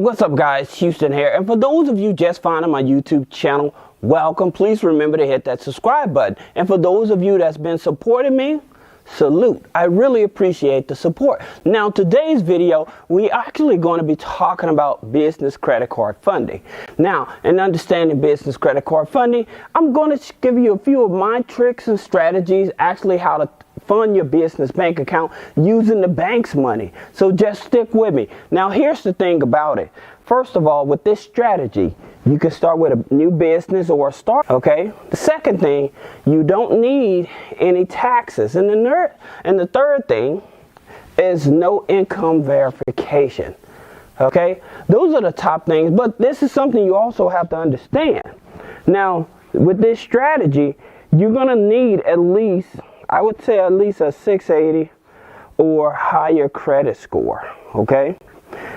What's up, guys? Houston here. And for those of you just finding my YouTube channel, welcome. Please remember to hit that subscribe button. And for those of you that's been supporting me, salute. I really appreciate the support. Now, today's video, we actually going to be talking about business credit card funding. Now, in understanding business credit card funding, I'm going to give you a few of my tricks and strategies, actually how to fund your business bank account using the bank's money. So just stick with me. Now, here's the thing about it. First of all, with this strategy, you can start with a new business or a start, okay? The second thing, you don't need any taxes. And the third thing is no income verification, okay? Those are the top things, but this is something you also have to understand. Now, with this strategy, you're gonna need at least, I would say at least a 680 or higher credit score, okay?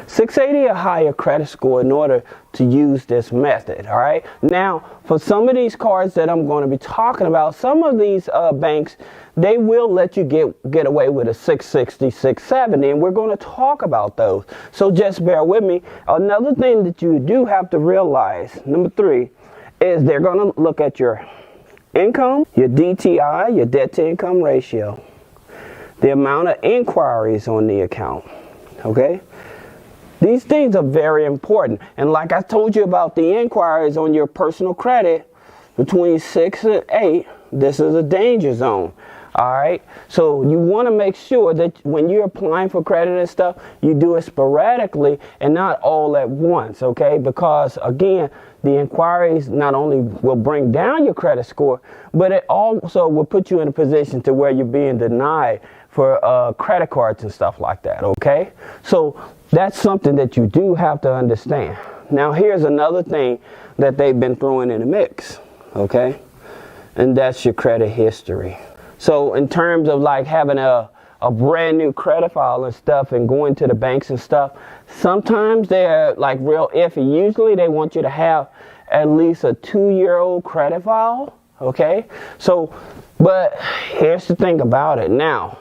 680 or higher credit score in order to use this method, all right? Now, for some of these cards that I'm going to be talking about, some of these banks, they will let you get away with a 660, 670, and we're going to talk about those. So just bear with me. Another thing that you do have to realize, number 3, is they're going to look at your income, your DTI, your debt to income ratio, the amount of inquiries on the account, okay? These things are very important. And like I told you about the inquiries on your personal credit, between 6 and 8, this is a danger zone. All right. So you want to make sure that when you're applying for credit and stuff, you do it sporadically and not all at once. OK, because, again, the inquiries not only will bring down your credit score, but it also will put you in a position to where you're being denied for credit cards and stuff like that. OK, so that's something that you do have to understand. Now, here's another thing that they've been throwing in the mix. OK, and that's your credit history. So in terms of like having a brand new credit file and stuff and going to the banks and stuff, sometimes they're like real iffy. Usually they want you to have at least a 2-year-old credit file. Okay. So, but here's the thing about it. Now,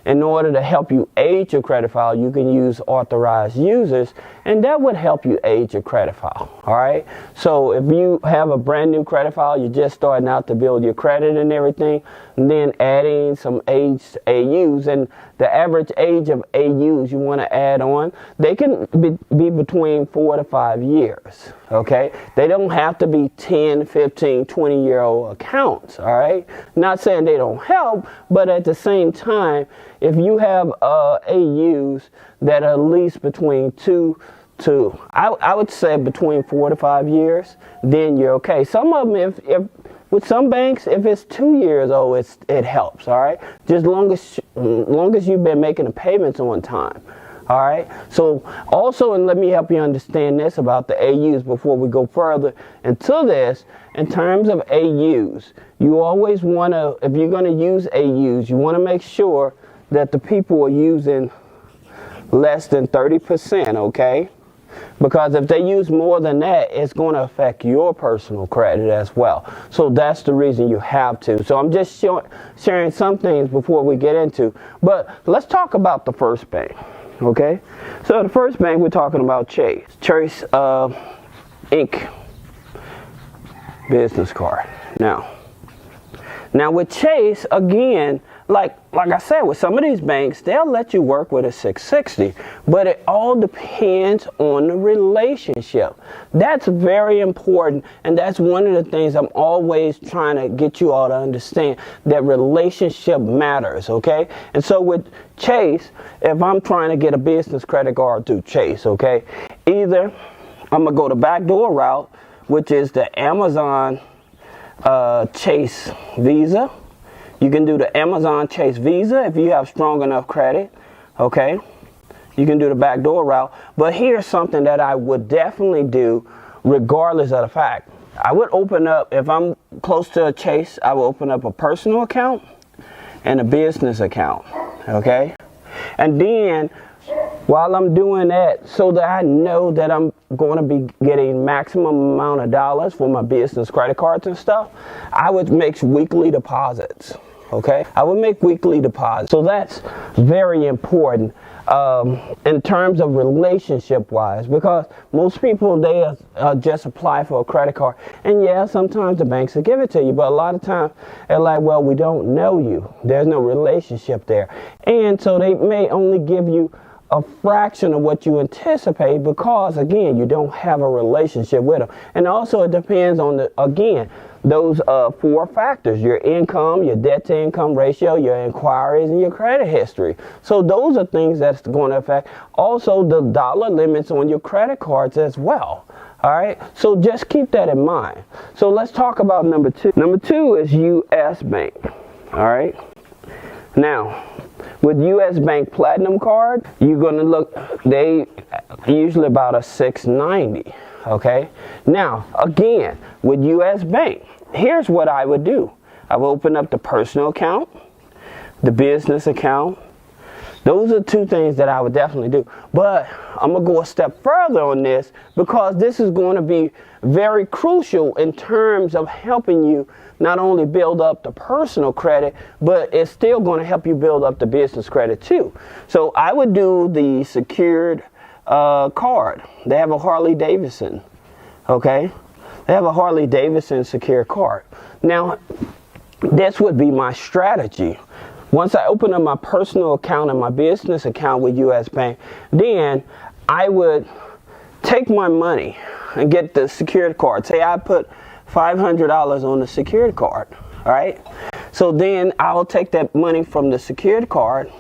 in order to help you age your credit file, you can use authorized users, and that would help you age your credit file. All right. So if you have a brand new credit file, you're just starting out to build your credit and everything, and then adding some aged AUs, and the average age of AUs you want to add on, they can be between 4 to 5 years. Okay. They don't have to be 10, 15, 20-year-old accounts. All right. Not saying they don't help, but at the same time, if you have AUs that are at least between 2 to, I would say between 4 to 5 years, then you're okay. Some of them, if with some banks, if it's 2 years old, it helps. All right, just long as you've been making the payments on time. All right. So also, and let me help you understand this about the AUs before we go further into this. In terms of AUs, you always want to, if you're going to use AUs, you want to make sure that the people are using less than 30%, okay? Because if they use more than that, it's going to affect your personal credit as well. So that's the reason you have to. So I'm just sharing some things before we get into. But let's talk about the first bank, okay? So the first bank, we're talking about Chase Inc. business card. Now with Chase, again, like I said, with some of these banks, they'll let you work with a 660, but it all depends on the relationship. That's very important, and that's one of the things I'm always trying to get you all to understand, that relationship matters, okay? And so with Chase, if I'm trying to get a business credit card through Chase, okay, either I'm going to go the backdoor route, which is the Amazon Chase Visa. You can do the Amazon Chase Visa if you have strong enough credit, okay? You can do the backdoor route. But here's something that I would definitely do regardless of the fact. I would open up, if I'm close to a Chase, I will open up a personal account and a business account, okay? And then while I'm doing that, so that I know that I'm going to be getting maximum amount of dollars for my business credit cards and stuff, I would make weekly deposits. Okay, I would make weekly deposits. So that's very important. in terms of relationship wise, because most people, they just apply for a credit card, and yeah, sometimes the banks will give it to you, but a lot of times they're like, well, we don't know you, there's no relationship there, and so they may only give you a fraction of what you anticipate because, again, you don't have a relationship with them. And also it depends on those 4 factors: your income, your debt to income ratio, your inquiries, and your credit history. So those are things that's going to affect. Also the dollar limits on your credit cards as well. All right, so just keep that in mind. So let's talk about number 2. Number 2 is U.S. Bank. All right, now with U.S. Bank Platinum card, you're going to look, they usually about a 690. Okay, now again, with U.S. Bank, here's what I would do. I would open up the personal account, the business account. Those are 2 things that I would definitely do. But I'm going to go a step further on this, because this is going to be very crucial in terms of helping you not only build up the personal credit, but it's still going to help you build up the business credit too. So I would do the secured card. They have a Harley Davidson. Okay, they have a Harley Davidson secured card. Now, this would be my strategy. Once I open up my personal account and my business account with U.S. Bank, then I would take my money and get the secured card. Say I put $500 on the secured card, all right? So then I'll take that money from the secured card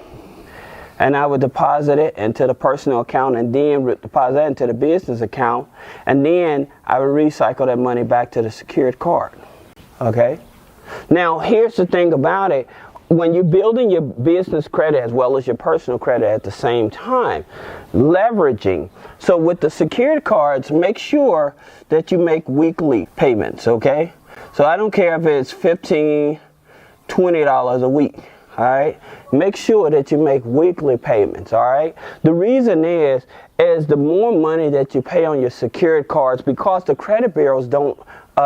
and I would deposit it into the personal account, and then deposit it into the business account, and then I would recycle that money back to the secured card, okay? Now, here's the thing about it. When you're building your business credit as well as your personal credit at the same time, leveraging. So with the secured cards, make sure that you make weekly payments, okay? So I don't care if it's $15, $20 a week, all right? Make sure that you make weekly payments, all right? The reason is the more money that you pay on your secured cards, because the credit bureaus don't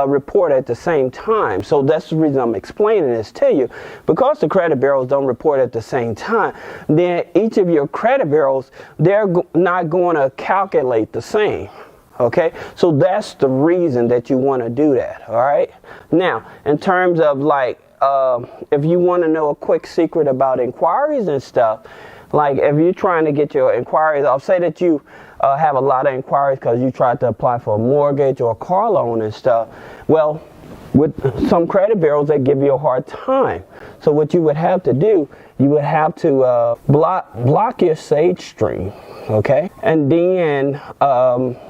report at the same time. So that's the reason I'm explaining this to you. Because the credit bureaus don't report at the same time, then each of your credit bureaus, they're not going to calculate the same. Okay, so that's the reason that you want to do that. All right, now in terms of like if you want to know a quick secret about inquiries and stuff, like if you're trying to get your inquiries, I'll say that you have a lot of inquiries because you tried to apply for a mortgage or a car loan and stuff. Well, with some credit bureaus, they give you a hard time. So what you would have to do, you would have to block your Sage stream, okay? And then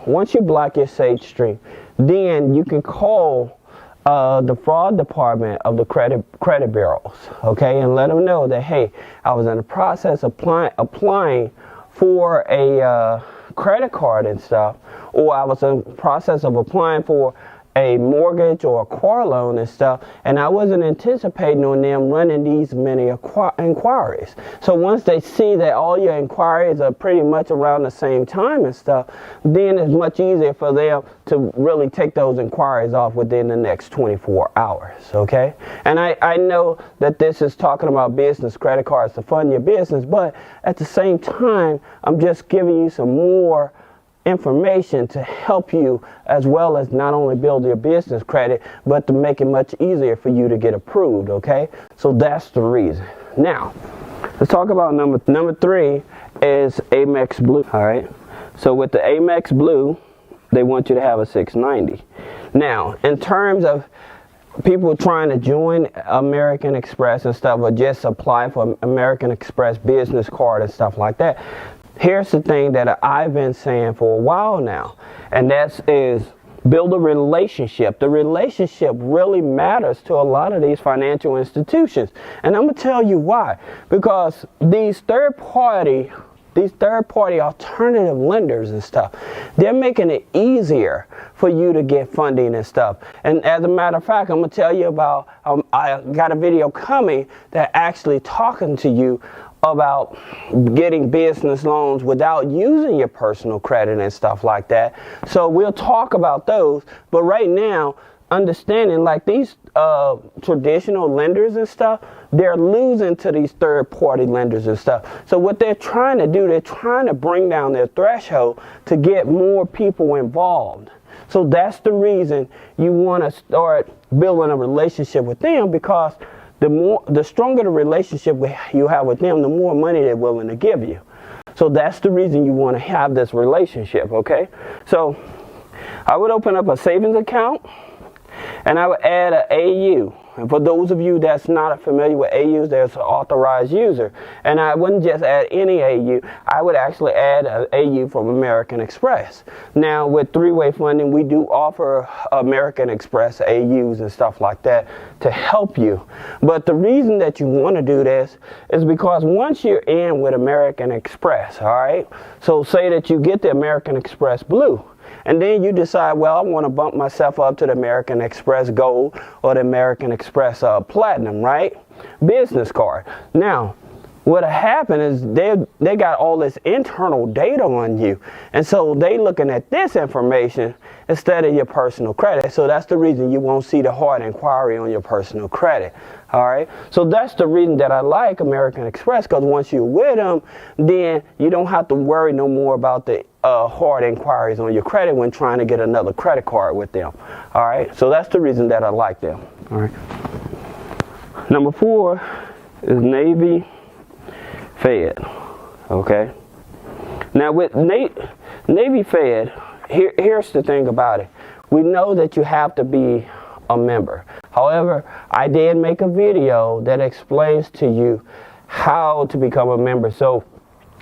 once you block your Sage stream, then you can call the fraud department of the credit bureaus, okay, and let them know that, hey, I was in the process of applying for a credit card and stuff, or I was in the process of applying for a mortgage or a car loan and stuff, and I wasn't anticipating on them running these many inquiries. So once they see that all your inquiries are pretty much around the same time and stuff, then it's much easier for them to really take those inquiries off within the next 24 hours, okay? And I know that this is talking about business credit cards to fund your business, but at the same time, I'm just giving you some more information to help you, as well as not only build your business credit, but to make it much easier for you to get approved, okay? So that's the reason. Now, let's talk about number 3 is Amex Blue, all right? So with the Amex Blue, they want you to have a 690. Now, in terms of people trying to join American Express and stuff, or just apply for American Express business card and stuff like that, here's the thing that I've been saying for a while now, and that is build a relationship. The relationship really matters to a lot of these financial institutions. And I'm going to tell you why. Because these third-party alternative lenders and stuff, they're making it easier for you to get funding and stuff. And as a matter of fact, I'm going to tell you about, I got a video coming that actually talking to you about getting business loans without using your personal credit and stuff like that. So we'll talk about those. But right now, understanding, like these traditional lenders and stuff, they're losing to these third-party lenders and stuff. So what they're trying to do, they're trying to bring down their threshold to get more people involved. So that's the reason you want to start building a relationship with them, because the stronger the relationship you have with them, the more money they're willing to give you. So that's the reason you want to have this relationship, okay? So I would open up a savings account, and I would add an AU. And for those of you that's not familiar with AUs, there's an authorized user. And I wouldn't just add any AU. I would actually add an AU from American Express. Now, with three-way funding, we do offer American Express AUs and stuff like that to help you. But the reason that you want to do this is because once you're in with American Express, all right? So say that you get the American Express Blue. And then you decide, well, I want to bump myself up to the American Express Gold or the American Express Platinum, right? Business card. Now, what'll happen is they got all this internal data on you. And so they looking at this information instead of your personal credit. So that's the reason you won't see the hard inquiry on your personal credit. All right. So that's the reason that I like American Express, because once you're with them, then you don't have to worry no more about the hard inquiries on your credit when trying to get another credit card with them. All right. So that's the reason that I like them. All right. Number 4 is Navy Fed. Okay. Now with Navy Fed, here's the thing about it. We know that you have to be a member. However, I did make a video that explains to you how to become a member. So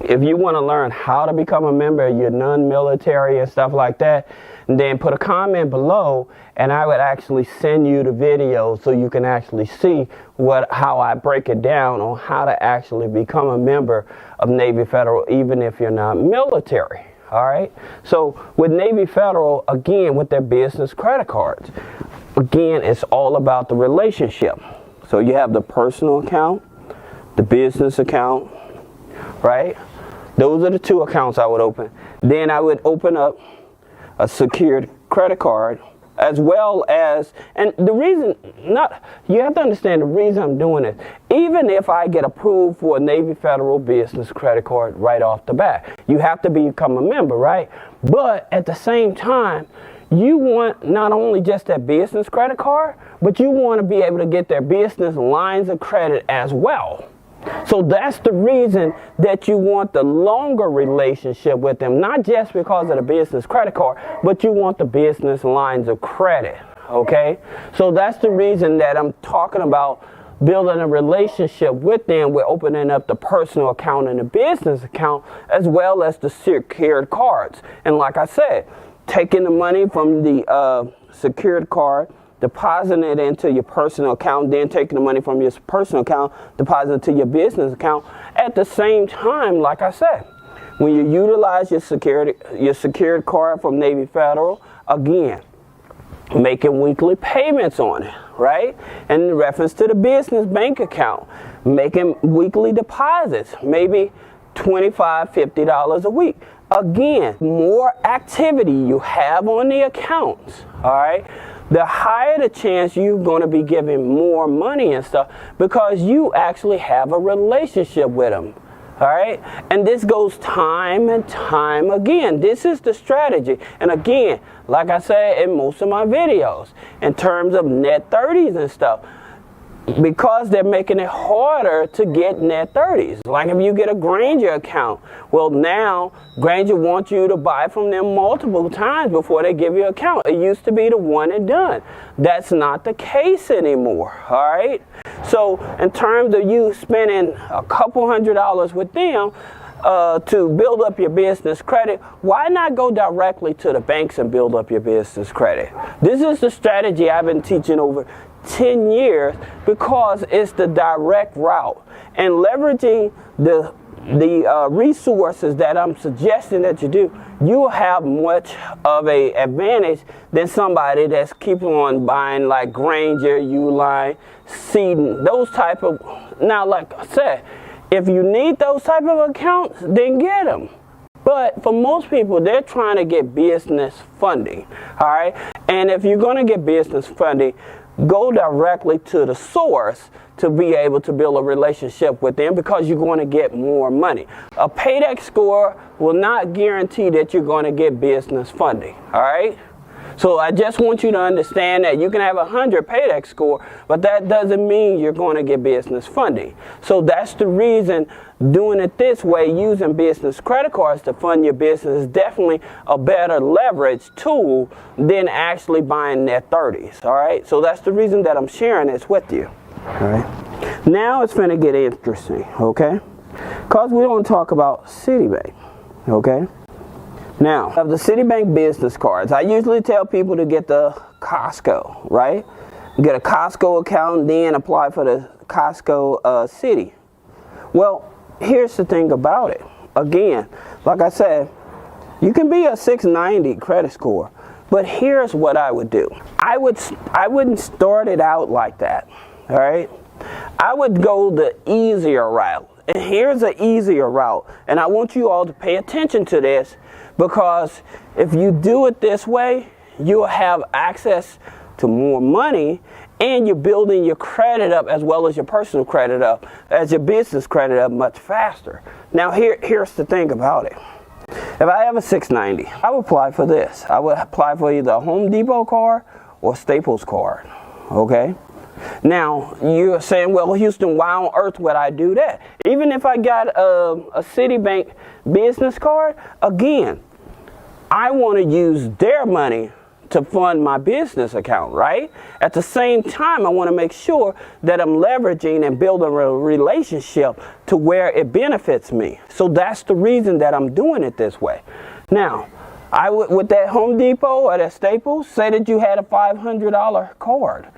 if you want to learn how to become a member, you're non-military and stuff like that, then put a comment below and I would actually send you the video so you can actually see how I break it down on how to actually become a member of Navy Federal, even if you're not military. All right. So with Navy Federal, again, with their business credit cards, again, it's all about the relationship. So you have the personal account, the business account, right? Those are the 2 accounts I would open. Then I would open up a secured credit card, as well as, and the reason, you have to understand the reason I'm doing it. Even if I get approved for a Navy Federal business credit card right off the bat, you have to become a member, right? But at the same time, you want not only just that business credit card, but you want to be able to get their business lines of credit as well. So that's the reason that you want the longer relationship with them, not just because of the business credit card, but you want the business lines of credit, okay? So that's the reason that I'm talking about building a relationship with them. We're opening up the personal account and the business account, as well as the secured cards. And like I said, taking the money from the secured card, depositing it into your personal account, then taking the money from your personal account, depositing it to your business account. At the same time, like I said, when you utilize your secured card from Navy Federal, again, making weekly payments on it, right? And in reference to the business bank account, making weekly deposits, maybe $25, $50 a week. Again, more activity you have on the accounts, all right, the higher the chance you're going to be giving more money and stuff, because you actually have a relationship with them. All right. And this goes time and time again. This is the strategy. And again, like I said in most of my videos, in terms of net 30s and stuff, because they're making it harder to get net 30s. Like if you get a Granger account, well, now Granger wants you to buy from them multiple times before they give you an account. It used to be the one and done. That's not the case anymore. All right. So in terms of you spending a couple $100s with them to build up your business credit, why not go directly to the banks and build up your business credit? This is the strategy I've been teaching over 10 years, because it's the direct route, and leveraging the resources that I'm suggesting that you do, you'll have much of a advantage than somebody that's keeping on buying like Granger, Uline, Citibank, those type of. Now, like I said, if you need those type of accounts, then get them. But for most people, they're trying to get business funding, all right? And if you're going to get business funding, go directly to the source to be able to build a relationship with them, because you're going to get more money. A paydex score will not guarantee that you're going to get business funding, all right? So I just want you to understand that you can have 100 paydex score, but that doesn't mean you're going to get business funding. So that's the reason doing it this way, using business credit cards to fund your business, is definitely a better leverage tool than actually buying net 30s, all right? So that's the reason that I'm sharing this with you, all right? Now it's going to get interesting, okay? Because we're going to talk about Citibank, okay? Now, of the Citibank business cards, I usually tell people to get the Costco, right? Get a Costco account, then apply for the Costco Citi. Well, here's the thing about it. Again, like I said, you can be a 690 credit score, but here's what I would do. I wouldn't start it out like that, all right? I would go the easier route. And here's an easier route. And I want you all to pay attention to this, because if you do it this way, you'll have access to more money, and you're building your credit up as well as your personal credit up, as your business credit up much faster. Now here's the thing about it. If I have a 690, I would apply for this. I would apply for either a Home Depot card or Staples card, okay? Now, you're saying, well, Houston, why on earth would I do that? Even if I got a Citibank business card, again, I want to use their money to fund my business account, right? At the same time, I want to make sure that I'm leveraging and building a relationship to where it benefits me. So that's the reason that I'm doing it this way. Now, I would, with that Home Depot or that Staples, say that you had a $500 card,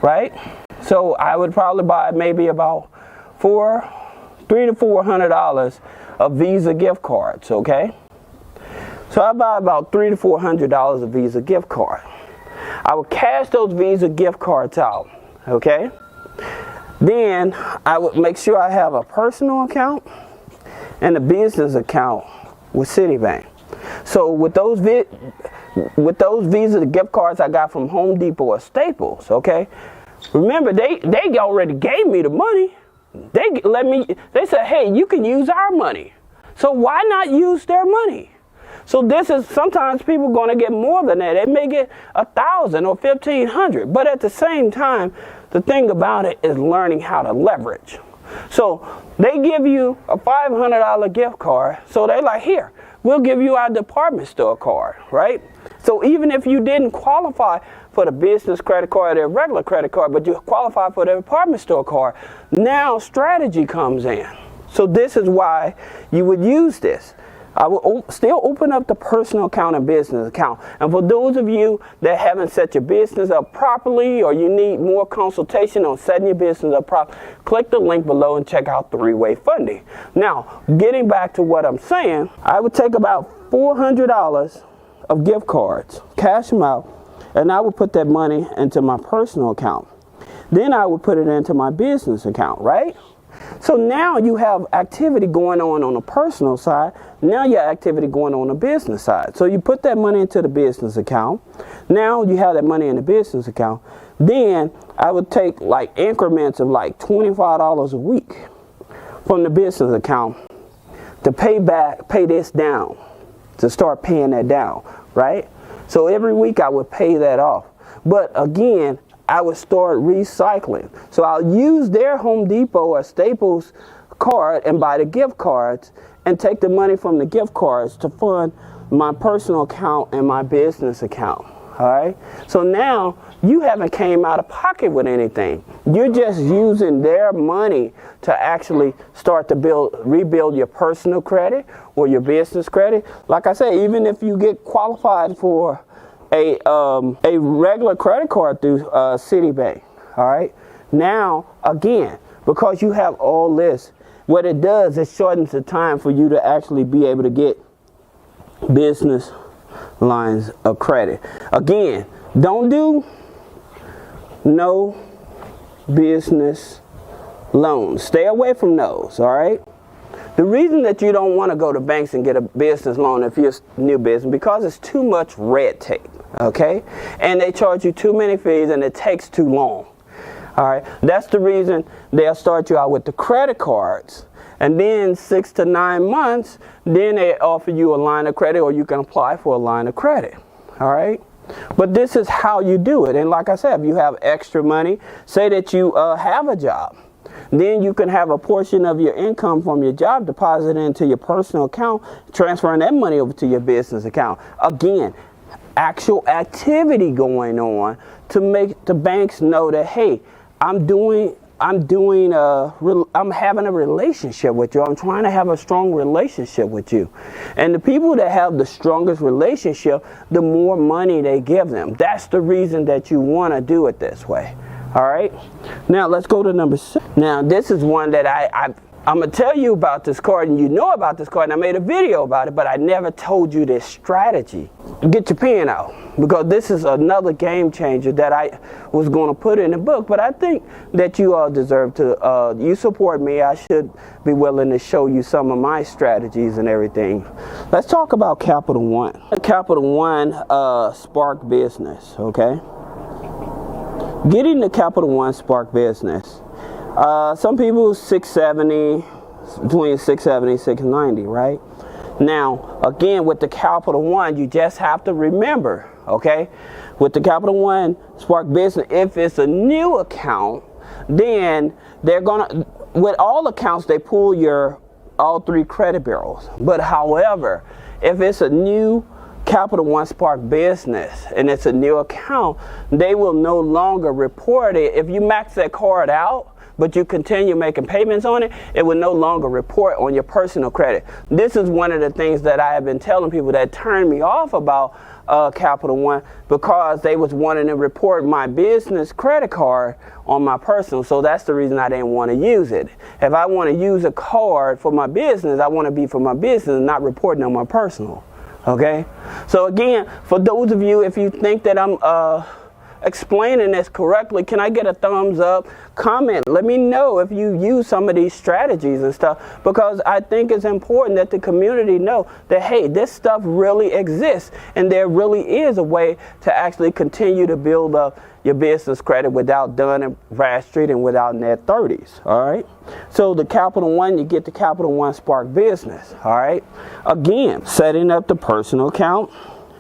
right? So I would probably buy maybe about $300 to $400 of Visa gift cards, okay? So I buy about $300 to $400 of Visa gift card. I would cash those Visa gift cards out, okay? Then I would make sure I have a personal account and a business account with Citibank. So with those Visa gift cards I got from Home Depot or Staples, okay? Remember, they already gave me the money. They said, hey, you can use our money. So why not use their money? So this is, sometimes people are going to get more than that. They may get $1,000 or $1,500. But at the same time, the thing about it is learning how to leverage. So they give you a $500 gift card. So they're like, here, we'll give you our department store card, right? So even if you didn't qualify for the business credit card or the regular credit card, but you qualify for the department store card, now strategy comes in. So this is why you would use this. I will still open up the personal account and business account. And for those of you that haven't set your business up properly, or you need more consultation on setting your business up properly, click the link below and check out three-way funding. Now, getting back to what I'm saying, I would take about $400 of gift cards, cash them out, and I would put that money into my personal account. Then I would put it into my business account, right? So now you have activity going on the personal side. Now you have activity going on the business side. So you put that money into the business account. Now you have that money in the business account. Then I would take like increments of like $25 a week from the business account to pay this down, to start paying that down, right? So every week I would pay that off. But again, I would start recycling. So I'll use their Home Depot or Staples card and buy the gift cards and take the money from the gift cards to fund my personal account and my business account. All right. So now you haven't came out of pocket with anything. You're just using their money to actually start to rebuild your personal credit or your business credit. Like I said, even if you get qualified for a regular credit card through Citibank, all right? Now, again, because you have all this, what it does is shortens the time for you to actually be able to get business lines of credit. Again, don't do no business loans. Stay away from those, all right? The reason that you don't want to go to banks and get a business loan if you're new business, because it's too much red tape. okay? And they charge you too many fees and it takes too long. All right, that's the reason they'll start you out with the credit cards. And then 6 to 9 months, then they offer you a line of credit, or you can apply for a line of credit. All right? But this is how you do it. And like I said, if you have extra money, say that you have a job, then you can have a portion of your income from your job deposited into your personal account, transferring that money over to your business account. Again, actual activity going on to make the banks know that, hey, I'm having a relationship with you. I'm trying to have a strong relationship with you. And the people that have the strongest relationship, the more money they give them. That's the reason that you want to do it this way. All right. Now let's go to number 6. Now this is one that I'm going to tell you about this card, and you know about this card, and I made a video about it, but I never told you this strategy. Get your pen out, because this is another game changer that I was going to put in the book, but I think that you all deserve to, you support me, I should be willing to show you some of my strategies and everything. Let's talk about Capital One. Capital One Spark Business, okay? Getting the Capital One Spark Business. Some people 670, between 670 and 690, right? Now, again, with the Capital One, you just have to remember, okay? With the Capital One Spark Business, if it's a new account, then they're gonna, with all accounts, they pull your all 3 credit bureaus. But however, if it's a new Capital One Spark Business and it's a new account, they will no longer report it. If you max that card out, but you continue making payments on it, it will no longer report on your personal credit. This is one of the things that I have been telling people that turned me off about Capital One, because they was wanting to report my business credit card on my personal. So that's the reason I didn't want to use it. If I want to use a card for my business, I want to be for my business, not reporting on my personal. Okay? So again, for those of you, if you think that I'm explaining this correctly, can I get a thumbs up? Comment. Let me know if you use some of these strategies and stuff, because I think it's important that the community know that, hey, this stuff really exists, and there really is a way to actually continue to build up your business credit without Dun and Bradstreet and without net 30s. All right. So the Capital One, you get the Capital One Spark Business. All right. Again, setting up the personal account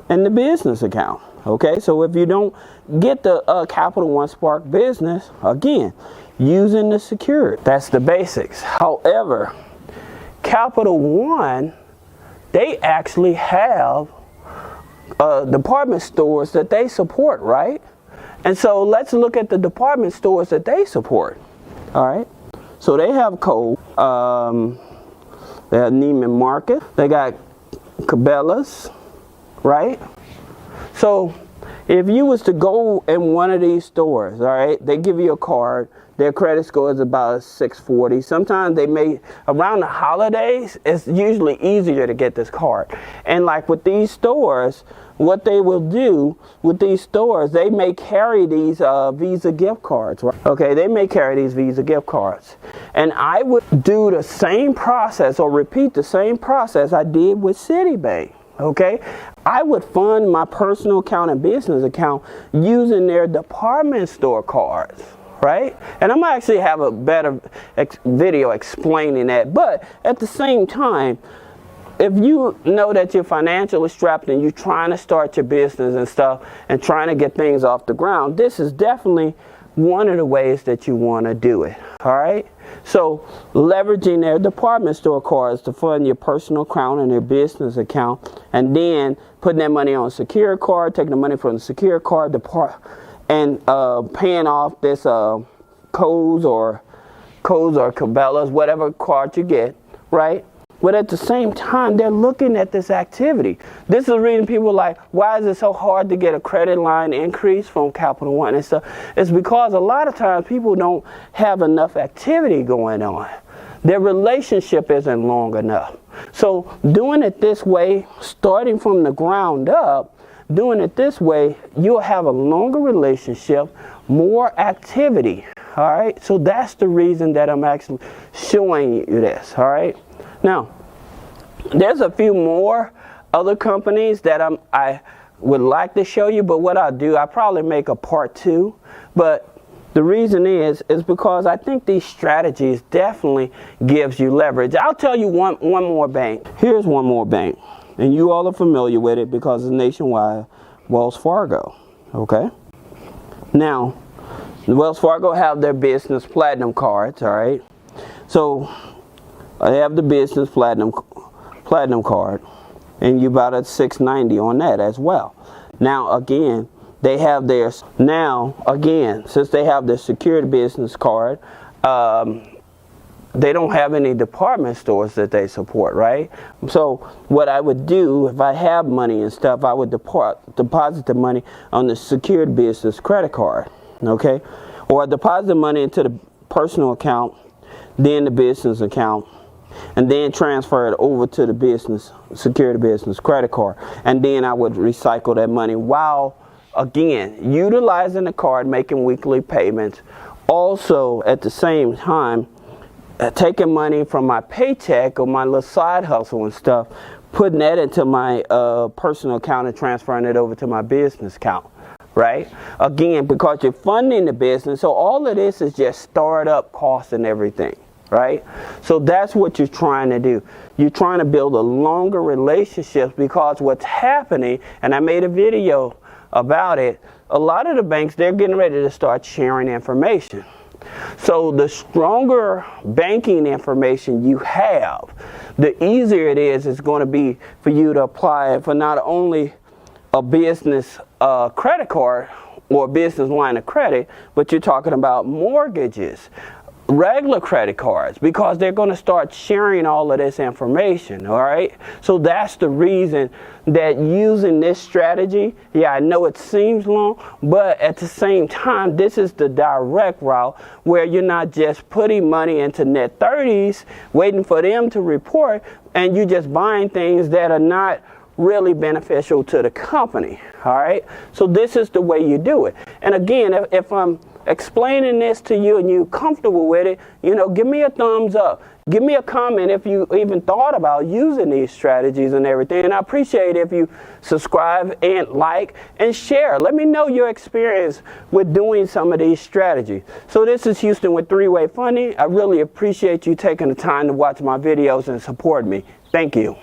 and the business account. Okay, so if you don't get the Capital One Spark Business, again, using the security. That's the basics. However, Capital One, they actually have department stores that they support, right? And so let's look at the department stores that they support. All right, so they have Kohl's, they have Neiman Marcus, they got Cabela's, right? So if you was to go in one of these stores, all right, they give you a card. Their credit score is about 640. Sometimes they may, around the holidays, it's usually easier to get this card. And like with these stores, what they will do with these stores, they may carry these Visa gift cards, right? Okay, they may carry these Visa gift cards. And I would do the same process, or repeat the same process I did with Citibank. Okay, I would fund my personal account and business account using their department store cards, right? And I'm gonna actually have a better video explaining that. But at the same time, if you know that you're financially strapped and you're trying to start your business and stuff and trying to get things off the ground, this is definitely one of the ways that you want to do it. All right. So leveraging their department store cards to fund your personal account and their business account, and then putting that money on a secure card, taking the money from the secure card and paying off this Kohl's or Cabela's, whatever card you get, right? But at the same time, they're looking at this activity. This is the reason people are like, why is it so hard to get a credit line increase from Capital One and stuff? It's because a lot of times people don't have enough activity going on. Their relationship isn't long enough. So doing it this way, starting from the ground up, doing it this way, you'll have a longer relationship, more activity. All right. So that's the reason that I'm actually showing you this. All right. Now, there's a few more other companies that I would like to show you, but what I'll do, I'll probably make a part 2. But the reason is because I think these strategies definitely gives you leverage. I'll tell you one more bank. Here's one more bank, and you all are familiar with it because it's nationwide. Wells Fargo. Okay. Now, Wells Fargo have their business platinum cards. All right. So I have the business platinum card, and you about at $690 on that as well. Now again, they have their, since they have their secured business card, they don't have any department stores that they support, right? So what I would do, if I have money and stuff, I would deposit the money on the secured business credit card, okay? Or deposit the money into the personal account, then the business account, and then transfer it over to the business, secured business credit card. And then I would recycle that money while, again, utilizing the card, making weekly payments. Also, at the same time, taking money from my paycheck or my little side hustle and stuff, putting that into my personal account and transferring it over to my business account, right? Again, because you're funding the business, so all of this is just startup costs and everything, right? So that's what you're trying to do. You're trying to build a longer relationship, because what's happening, and I made a video about it, a lot of the banks, they're getting ready to start sharing information. So the stronger banking information you have, the easier it is going to be for you to apply it for not only a business credit card or a business line of credit, but you're talking about mortgages, regular credit cards, because they're going to start sharing all of this information. All right, so that's the reason that using this strategy, I know it seems long, but at the same time, this is the direct route where you're not just putting money into net 30s waiting for them to report, and you're just buying things that are not really beneficial to the company. All right, so this is the way you do it. And again, if I'm explaining this to you and you're comfortable with it, give me a thumbs up. Give me a comment if you even thought about using these strategies and everything. And I appreciate if you subscribe and like and share. Let me know your experience with doing some of these strategies. So this is Houston with 3-Way Funding. I really appreciate you taking the time to watch my videos and support me. Thank you.